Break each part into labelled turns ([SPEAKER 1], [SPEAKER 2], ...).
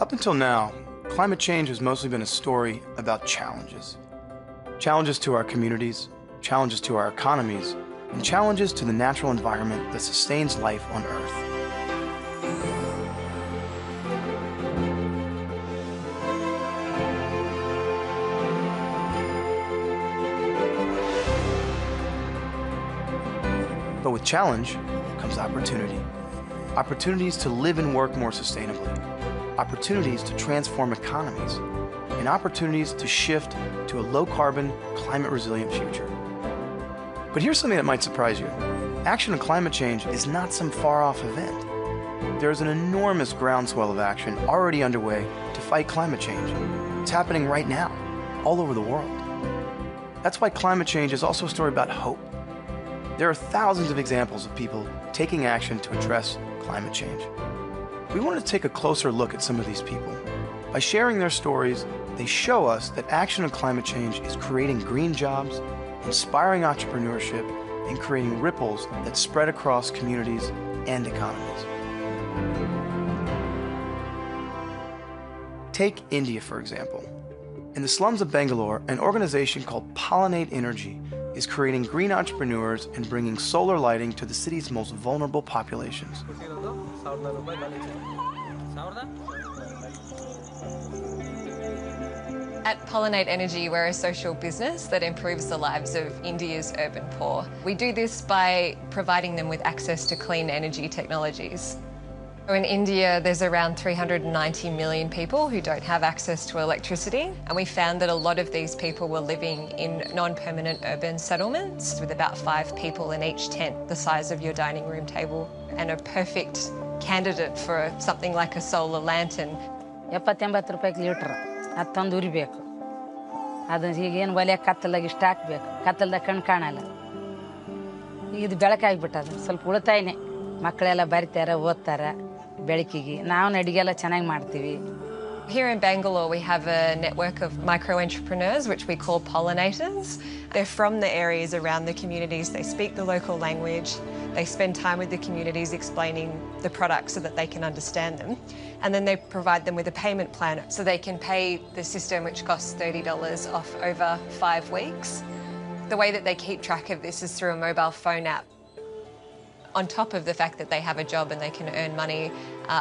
[SPEAKER 1] Up until now, climate change has mostly been a story about challenges. Challenges to our communities, challenges to our economies, and challenges to the natural environment that sustains life on Earth. But with challenge comes opportunity. Opportunities to live and work more sustainably. Opportunities to transform economies. And opportunities to shift to a low-carbon, climate-resilient future. But here's something that might surprise you. Action on climate change is not some far-off event. There's an enormous groundswell of action already underway to fight climate change. It's happening right now, all over the world. That's why climate change is also a story about hope. There are thousands of examples of people taking action to address climate change. We wanted to take a closer look at some of these people. By sharing their stories, they show us that action on climate change is creating green jobs, inspiring entrepreneurship, and creating ripples that spread across communities and economies. Take India, for example. In the slums of Bangalore, an organization called Pollinate Energy is creating green entrepreneurs and bringing solar lighting to the city's most vulnerable populations.
[SPEAKER 2] At Pollinate Energy, we're a social business that improves the lives of India's urban poor. We do this by providing them with access to clean energy technologies. In India, there's around 390 million people who don't have access to electricity, and we found that a lot of these people were living in non-permanent urban settlements with about 5 people in each tent, the size of your dining room table, and a perfect candidate for something like a solar lantern.
[SPEAKER 3] 70 ರೂಪಾಯಿಗೆ litre ಅದು ತಂದು ಉರಿಬೇಕು ಅದು ಈಗೇನು ಒಲೆ ಕತ್ತಲಾಗಿ ಇಷ್ಟ ಹಾಕ್ಬೇಕು ಕತ್ತಲ್ದಾಗ ಕಣ್ಣು ಕಾಣಲ್ಲ ಇದು ಬೆಳಕಾಗಿಬಿಟ್ಟದು ಸ್ವಲ್ಪ ಉಳಿತಾಯನೇ ಮಕ್ಕಳೆಲ್ಲ ಬರಿತಾರೆ ಓದ್ತಾರೆ ಬೆಳಕಿಗೆ ನಾವು ಅಡಿಗೆಲ್ಲ ಚೆನ್ನಾಗಿ ಮಾಡ್ತೀವಿ.
[SPEAKER 2] Here in Bangalore, we have a network of micro-entrepreneurs, which we call pollinators. They're from the areas around the communities. They speak the local language. They spend time with the communities explaining the products so that they can understand them. And then they provide them with a payment plan so they can pay the system, which costs $30 off over 5 weeks. The way that they keep track of this is through a mobile phone app. On top of the fact that they have a job and they can earn money,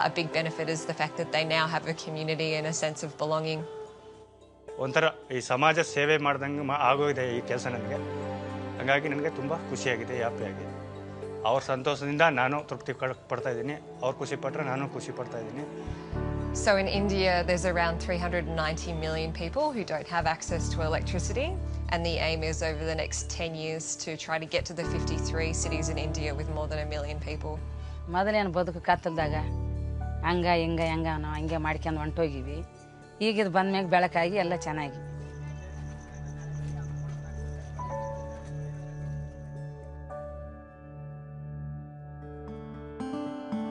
[SPEAKER 2] a big benefit is the fact that they now have a community and a sense of belonging.
[SPEAKER 4] ಒಂಥರ ಈ ಸಮಾಜ ಸೇವೆ ಮಾಡ್ದಂಗೆ ಆಗೋಗಿದೆ ಈ ಕೆಲಸ ನನಗೆ. ಹಾಗಾಗಿ ನನಗೆ ತುಂಬ ಖುಷಿಯಾಗಿದೆ, ಹ್ಯಾಪಿಯಾಗಿದೆ. ಅವ್ರ ಸಂತೋಷದಿಂದ ನಾನು ತೃಪ್ತಿ ಪಡ್ತಾ ಇದ್ದೀನಿ, ಅವ್ರು ಖುಷಿ ಪಟ್ಟರೆ ನಾನು ಖುಷಿ ಪಡ್ತಾ ಇದ್ದೀನಿ.
[SPEAKER 2] So in India, there's around 390 million people who don't have access to electricity. And the aim is over the next 10 years to try to get to the 53 cities in India with more than 1 million people.
[SPEAKER 3] ಮೊದಲೇನು ಬದುಕು ಕತ್ತಲ್ದಾಗ ಹಂಗ ನಾವು ಹಂಗೆ ಮಾಡ್ಕೊಂಡು ಹೊಂಟೋಗಿವಿ. ಈಗ ಇದು ಬಂದ್ಮ್ಯಾಗ ಬೆಳಕಾಗಿ ಎಲ್ಲ ಚೆನ್ನಾಗಿ.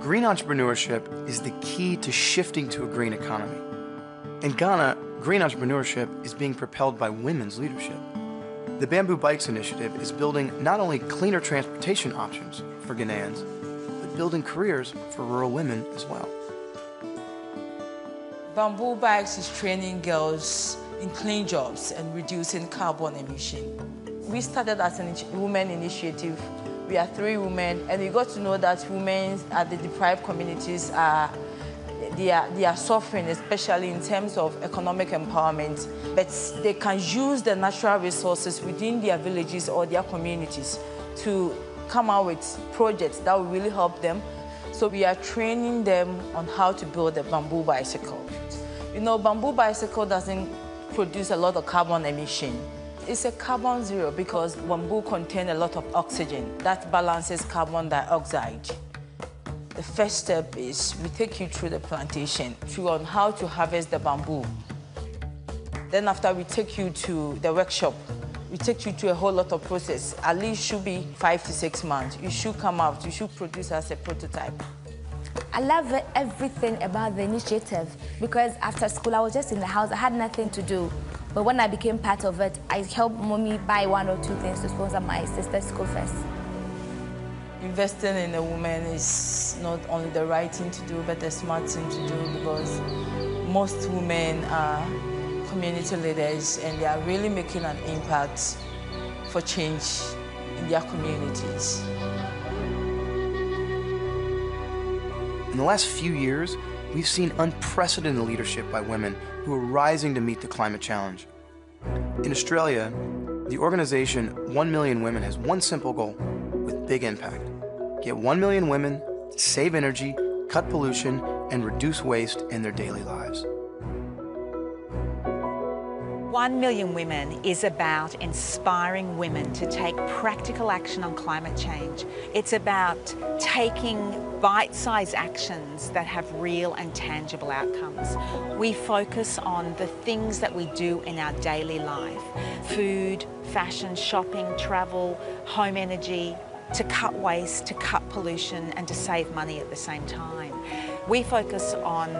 [SPEAKER 1] Green entrepreneurship is the key to shifting to a green economy. In Ghana, green entrepreneurship is being propelled by women's leadership. The Bamboo Bikes initiative is building not only cleaner transportation options for Ghanaians, but building careers for rural women as well.
[SPEAKER 5] Bamboo Bikes is training girls in clean jobs and reducing carbon emission. We started as a women initiative. We are 3 women, and we got to know that women at the deprived communities they are suffering, especially in terms of economic empowerment. But they can use the natural resources within their villages or their communities to come out with projects that will really help them. So we are training them on how to build a bamboo bicycle. You know, bamboo bicycle doesn't produce a lot of carbon emission. It's a carbon zero because bamboo contains a lot of oxygen that balances carbon dioxide. The first step is we take you through the plantation, through on how to harvest the bamboo. Then after we take you to the workshop, we take you through a whole lot of process. At least should be 5 to 6 months. You should come out, you should produce as a prototype.
[SPEAKER 6] I love everything about the initiative because after school I was just in the house, I had nothing to do. But when I became part of it, I helped mommy buy 1 or 2 things to sponsor my sister's school fees.
[SPEAKER 5] Investing in a woman is not only the right thing to do, but the smart thing to do because Most women are community leaders and they are really making an impact for change in their communities.
[SPEAKER 1] In the last few years, we've seen unprecedented leadership by women who are rising to meet the climate challenge. In Australia, the organization 1 Million Women has one simple goal with big impact. Get 1 million women to save energy, cut pollution, and reduce waste in their daily lives.
[SPEAKER 7] 1 Million Women is about inspiring women to take practical action on climate change. It's about taking bite-sized actions that have real and tangible outcomes. We focus on the things that we do in our daily life: food, fashion, shopping, travel, home energy, to cut waste, to cut pollution, and to save money at the same time. We focus on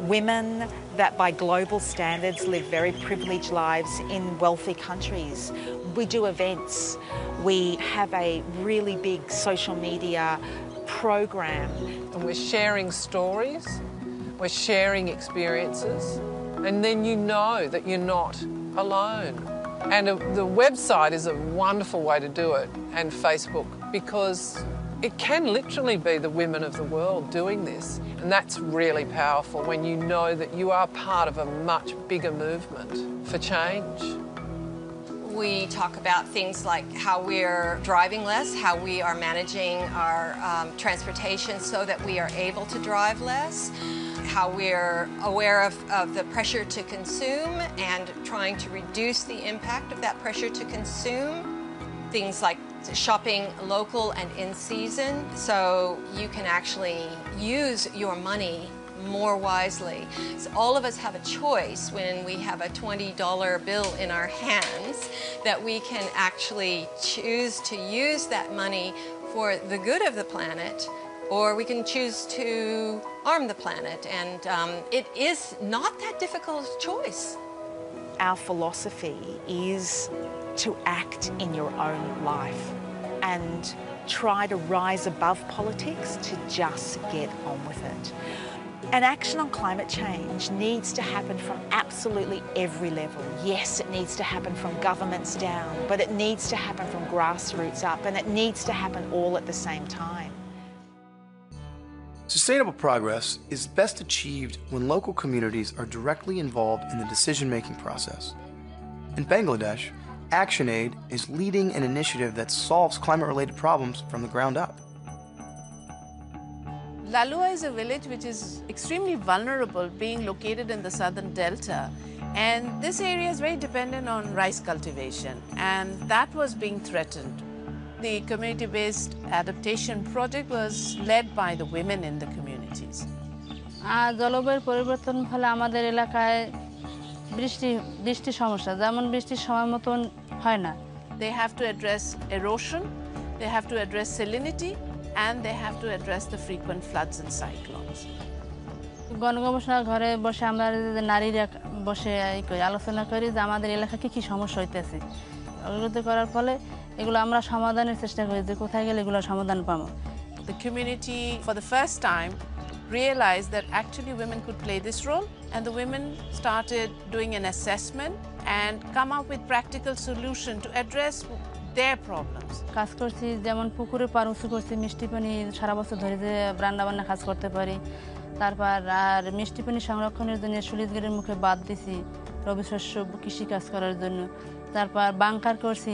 [SPEAKER 7] women that by global standards live very privileged lives in wealthy countries. We do events. We have a really big social media program.
[SPEAKER 8] And we're sharing stories, we're sharing experiences, and then you know that you're not alone. And the website is a wonderful way to do it, and Facebook, because it can literally be the women of the world doing this. And that's really powerful when you know that you are part of a much bigger movement for change.
[SPEAKER 2] We talk about things like how we're driving less, how we are managing our transportation so that we are able to drive less, how we're aware of the pressure to consume and trying to reduce the impact of that pressure to consume. Things like shopping local and in season, so you can actually use your money more wisely. So all of us have a choice when we have a $20 bill in our hands that we can actually choose to use that money for the good of the planet, or we can choose to harm the planet. And it is not that difficult a choice.
[SPEAKER 7] Our philosophy is to act in your own life and try to rise above politics to just get on with it. And action on climate change needs to happen from absolutely every level. Yes, it needs to happen from governments down, but it needs to happen from grassroots up, and it needs to happen all at the same time.
[SPEAKER 1] Sustainable progress is best achieved when local communities are directly involved in the decision-making process. In Bangladesh, ActionAid is leading an initiative that solves climate-related problems from the ground up.
[SPEAKER 9] Lalua is a village which is extremely vulnerable, being located in the southern delta, and this area is very dependent on rice cultivation, and that was being threatened. The community-based adaptation project was led by the women in the communities.
[SPEAKER 3] জলবায়ুর পরিবর্তন ফলে আমাদের এলাকায় বৃষ্টি সমস্যা, যেমন বৃষ্টির সময় মতন হয় না।
[SPEAKER 9] They have to address erosion, they have to address salinity, and they have to address the frequent floods and cyclones.
[SPEAKER 3] গণগবেষণা ঘরে বসে আমরা নারীরা বসে আলোচনা করি যে আমাদের এলাকায় কি সমস্যা হইতেছে। অবগত করার ফলে এগুলো আমরা সমাধানের চেষ্টা করি যে কোথায় গেলে এগুলো সমাধান পাবো।
[SPEAKER 9] The community for the first time realized that actually women could play this role, and the women started doing an assessment and come up with practical solution to address their problems.
[SPEAKER 3] কাজ করছি, যেমন পুকুরে পার উঁচু করছি, মিষ্টি পানি সারা বছর ধরে যে রান্না বান্না কাজ করতে পারি। তারপর আর মিষ্টি পানি সংরক্ষণের জন্য সুলিজগিরের মুখে বাদ দিছি রবি শস্য কৃষি কাজ করার জন্য। তারপর বাংকার করছি,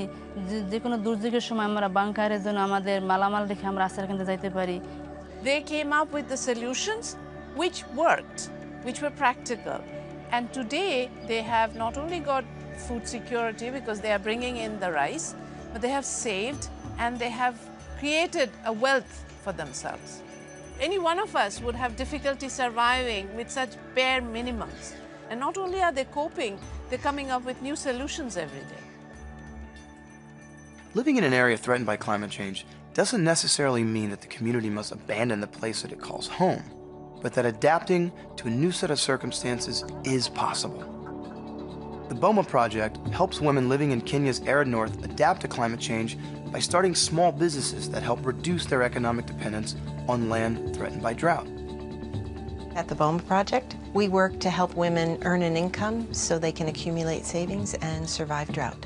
[SPEAKER 3] যে কোনো দুর্যোগের সময় আমরা বাংকারের জন্য আমাদের মালামাল রেখে আমরা আশ্রয় কেন্দ্রে যাইতে পারি।
[SPEAKER 9] They came up with the solutions which worked, which were practical, and today they have not only got food security because they are bringing in the rice, but they have saved and they have created a wealth for themselves. Any one of us would have difficulty surviving with such bare minimums. And not only are they coping, they're coming up with new solutions every day.
[SPEAKER 1] Living in an area threatened by climate change doesn't necessarily mean that the community must abandon the place that it calls home, but that adapting to a new set of circumstances is possible. The Boma Project helps women living in Kenya's arid north adapt to climate change by starting small businesses that help reduce their economic dependence on land threatened by drought.
[SPEAKER 10] At the Boma Project, We work to help women earn an income so they can accumulate savings and survive drought.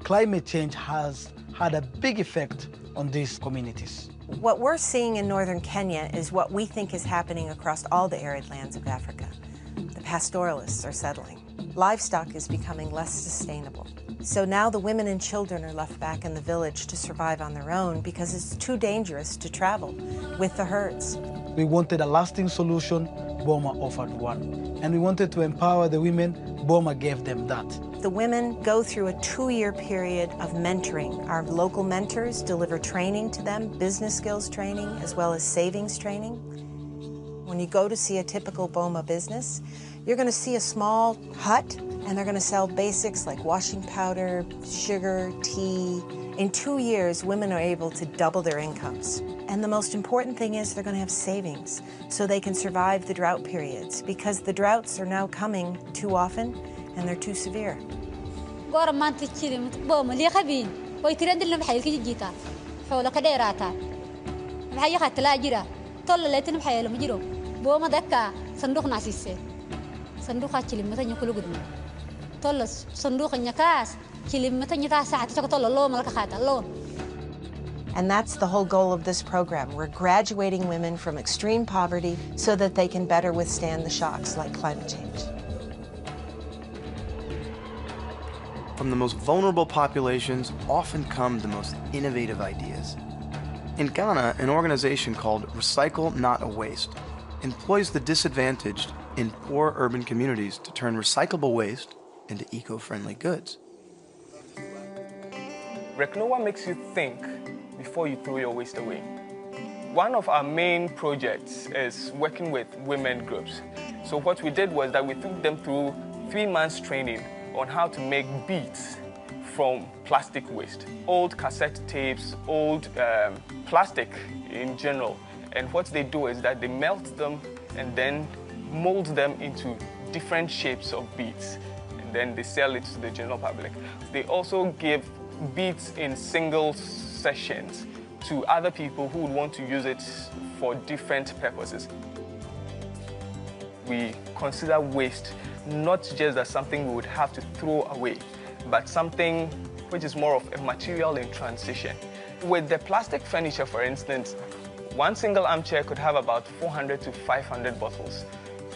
[SPEAKER 11] Climate change has had a big effect on these communities.
[SPEAKER 10] What we're seeing in northern Kenya is what we think is happening across all the arid lands of Africa. The pastoralists are settling. Livestock is becoming less sustainable. So now the women and children are left back in the village to survive on their own because it's too dangerous to travel with the herds.
[SPEAKER 11] We wanted a lasting solution. Boma offered one. And we wanted to empower the women. Boma gave them that.
[SPEAKER 10] The women go through a 2-year period of mentoring. Our local mentors deliver training to them, business skills training, as well as savings training. When you go to see a typical Boma business, you're going to see a small hut, and they're going to sell basics like washing powder, sugar, tea. In 2 years, women are able to double their incomes. And the most important thing is they're going to have savings so they can survive the drought periods, because the droughts are now coming too often and they're too severe. And that's the whole goal of this program. We're graduating women from extreme poverty so that they can better withstand the shocks like climate change.
[SPEAKER 1] From the most vulnerable populations often come the most innovative ideas. In Ghana, an organization called Recycle Not Waste employs the disadvantaged in poor urban communities to turn recyclable waste into eco-friendly goods.
[SPEAKER 12] Reknowa makes you think before you throw your waste away. One of our main projects is working with women groups. So what we did was that we took them through 3 months training on how to make beads from plastic waste. Old cassette tapes, old plastic in general. And what they do is that they melt them and then mold them into different shapes of beads. And then they sell it to the general public. They also give beads in single sessions to other people who would want to use it for different purposes. We consider waste not just as something we would have to throw away, but something which is more of a material in transition. With the plastic furniture, for instance, one single armchair could have about 400 to 500 bottles.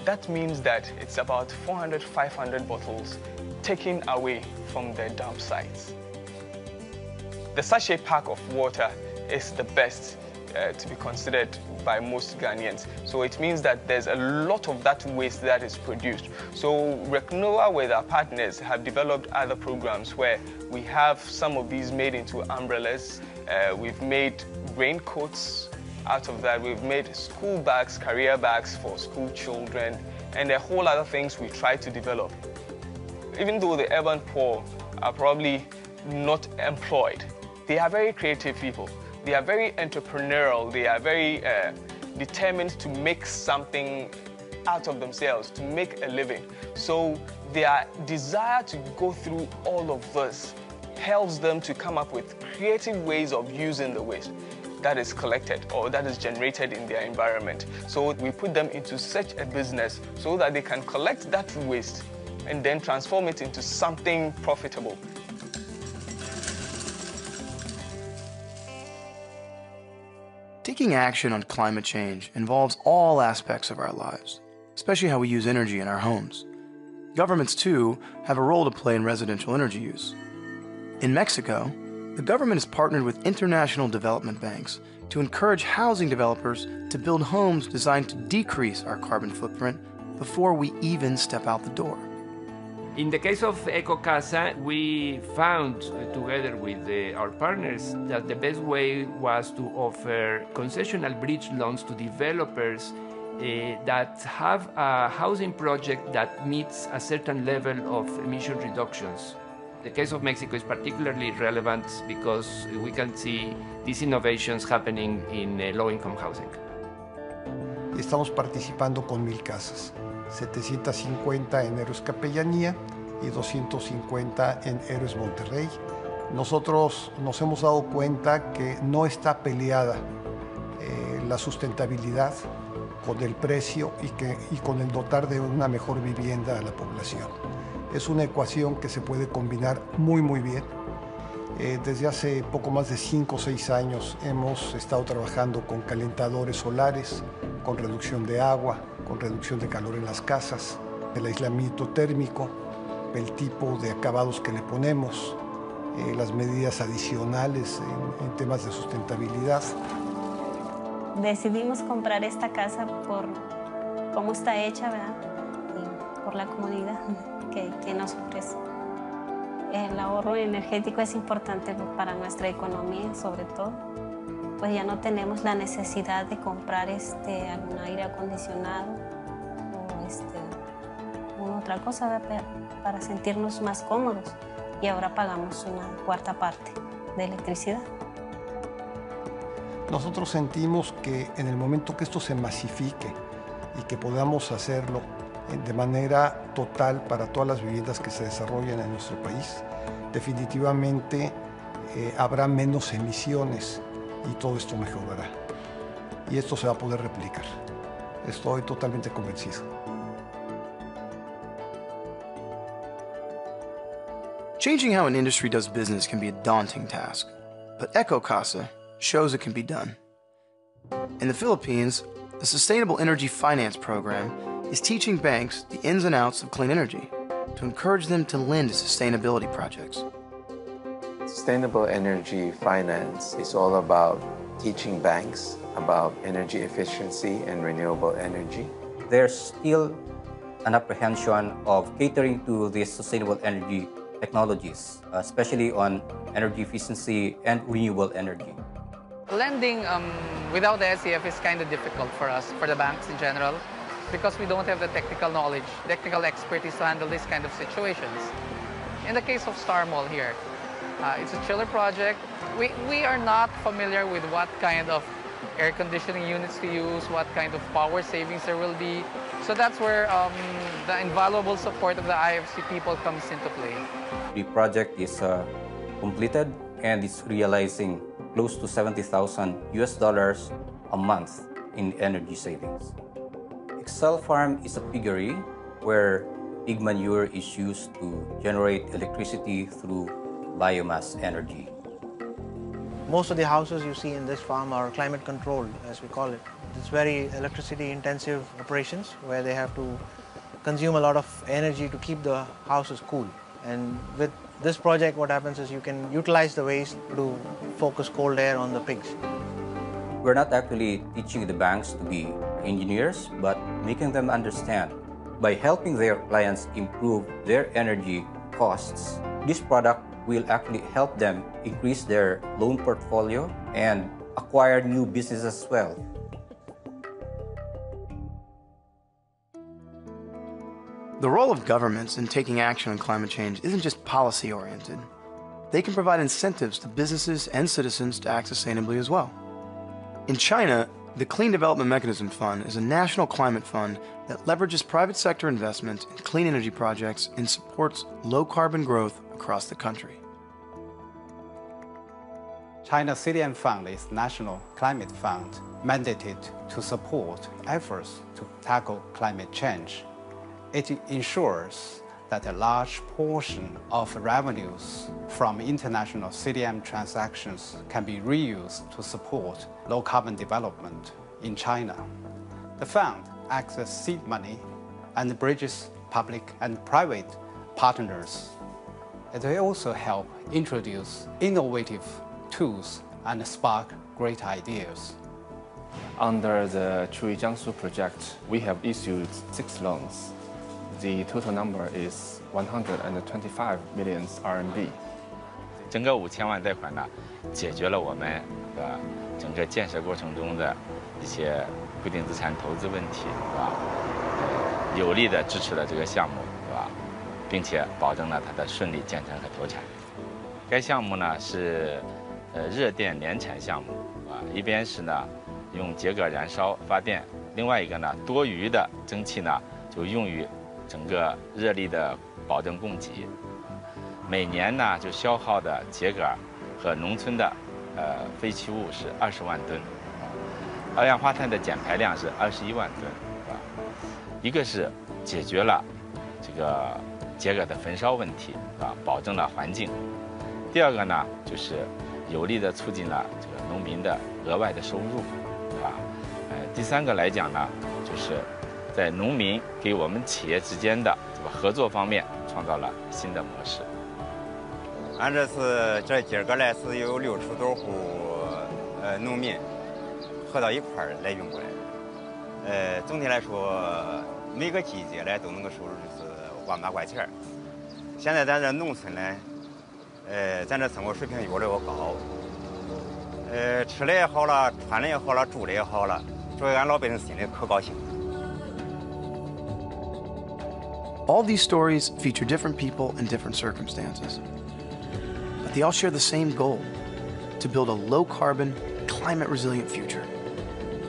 [SPEAKER 12] That means that it's about 400, 500 bottles taken away from their dump sites. The sachet pack of water is the best to be considered by most Ghanaians. So it means that there's a lot of that waste that is produced. So Reknowa with our partners have developed other programs where we have some of these made into umbrellas. We've made raincoats out of that. We've made school bags, career bags for school children, and a whole other things we try to develop. Even though the urban poor are probably not employed, they are very creative people. They are very entrepreneurial. They are very determined to make something out of themselves, to make a living. So their desire to go through all of this helps them to come up with creative ways of using the waste that is collected or that is generated in their environment. So we put them into such a business so that they can collect that waste and then transform it into something profitable.
[SPEAKER 1] Taking action on climate change involves all aspects of our lives, especially how we use energy in our homes. Governments, too, have a role to play in residential energy use. In Mexico, the government has partnered with international development banks to encourage housing developers to build homes designed to decrease our carbon footprint before we even step out the door.
[SPEAKER 13] In the case of EcoCasa, we found, together with our partners, that the best way was to offer concessional bridge loans to developers that have a housing project that meets a certain level of emission reductions. The case of Mexico is particularly relevant because we can see these innovations happening in low-income housing.
[SPEAKER 14] Estamos participando con 1000 casas. 750 en Héroes Capellanía y 250 en Héroes Monterrey. Nosotros nos hemos dado cuenta que no está peleada la sustentabilidad, con el precio y con el dotar de una mejor vivienda a la población. Es una ecuación que se puede combinar muy bien. Desde hace poco más de 5 o 6 años hemos estado trabajando con calentadores solares, con reducción de agua, con reducción de calor en las casas, el aislamiento térmico, el tipo de acabados que le ponemos, las medidas adicionales en temas de sustentabilidad.
[SPEAKER 15] Decidimos comprar esta casa por cómo está hecha, ¿verdad? Y por la comodidad que nos ofrece. El ahorro energético es importante para nuestra economía, sobre todo. Pues ya no tenemos la necesidad de comprar algún aire acondicionado o otra cosa para sentirnos más cómodos. Y ahora pagamos una cuarta parte de electricidad.
[SPEAKER 14] Nosotros sentimos que en el momento que esto se masifique y que podamos hacerlo de manera total para todas las viviendas que se desarrollan en nuestro país, definitivamente habrá menos emisiones y todo esto mejorará. Y esto se va a poder replicar. Estoy totalmente convencido.
[SPEAKER 1] Changing how an industry does business can be a daunting task, but EcoCasa shows it can be done. In the Philippines, the Sustainable Energy Finance Program is teaching banks the ins and outs of clean energy to encourage them to lend to sustainability projects.
[SPEAKER 16] Sustainable energy finance is all about teaching banks about energy efficiency and renewable energy.
[SPEAKER 17] There's still an apprehension of catering to these sustainable energy technologies, especially on energy efficiency and renewable energy.
[SPEAKER 18] Lending without the SEF is kind of difficult for us, for the banks in general, because we don't have the technical knowledge, technical expertise to handle these kind of situations. In the case of Star Mall here, it's a chiller project. We are not familiar with what kind of air conditioning units to use, what kind of power savings there will be. So that's where the invaluable support of the IFC people comes into play.
[SPEAKER 17] The project is completed and it's realizing close to $70,000 a month in energy savings. Excel Farm is a piggery where pig manure is used to generate electricity through biomass energy.
[SPEAKER 19] Most of the houses you see in this farm are climate controlled, as we call it. It's very electricity intensive operations where they have to consume a lot of energy to keep the houses cool. And with this project, what happens is you can utilize the waste to focus cold air on the pigs.
[SPEAKER 17] We're not actually teaching the banks to be engineers, but making them understand. By helping their clients improve their energy costs, this product will actually help them increase their loan portfolio and acquire new business as well.
[SPEAKER 1] The role of governments in taking action on climate change isn't just policy-oriented. They can provide incentives to businesses and citizens to act sustainably as well. In China, the Clean Development Mechanism Fund is a national climate fund that leverages private sector investment in clean energy projects and supports low-carbon growth across the country.
[SPEAKER 20] China's CDM Fund is National Climate Fund, mandated to support efforts to tackle climate change. It ensures that a large portion of revenues from international CDM transactions can be reused to support low-carbon development in China. The fund acts as seed money and bridges public and private partners. It will also help introduce innovative tools and spark great ideas.
[SPEAKER 21] Under the Chui Jiangsu project, we have issued 6 loans. The total number is 125 million RMB.
[SPEAKER 22] 整个5000万贷款呢，解决了我们整个建设过程中的一些固定资产投资问题，是吧？有力的支持了这个项目，是吧？并且保证了它的顺利建成和投产。该项目呢是热电联产项目，啊，一边是呢用秸秆燃烧发电，另外一个呢多余的蒸汽呢就用于整个热力的保证供给。每年呢就消耗的秸秆和农村的废弃物是20万吨。二氧化碳的减排量是21万吨，一个是解决了这个秸秆的焚烧问题，保证了环境；第二个呢，就是有力的促进了这个农民的额外的收入，第三个来讲呢，就是在农民给我们企业之间的这个合作方面创造了新的模式。
[SPEAKER 4] 俺这是这今儿个来是有60多户农民合到一块儿来用过来的。总体来说，每个季节呢都能够收入就是1万8块钱。现在咱这农村呢，咱这生活水平越来越高，吃的也好了，穿的也好了，住的也好了，所以俺老百姓心里可高兴。
[SPEAKER 1] All these stories feature different people and different circumstances. But they all share the same goal, to build a low-carbon, climate-resilient future.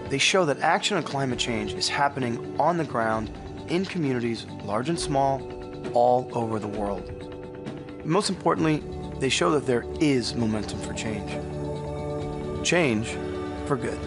[SPEAKER 1] They show that action on climate change is happening on the ground in communities, large and small, all over the world. Most importantly, they show that there is momentum for change. Change for good.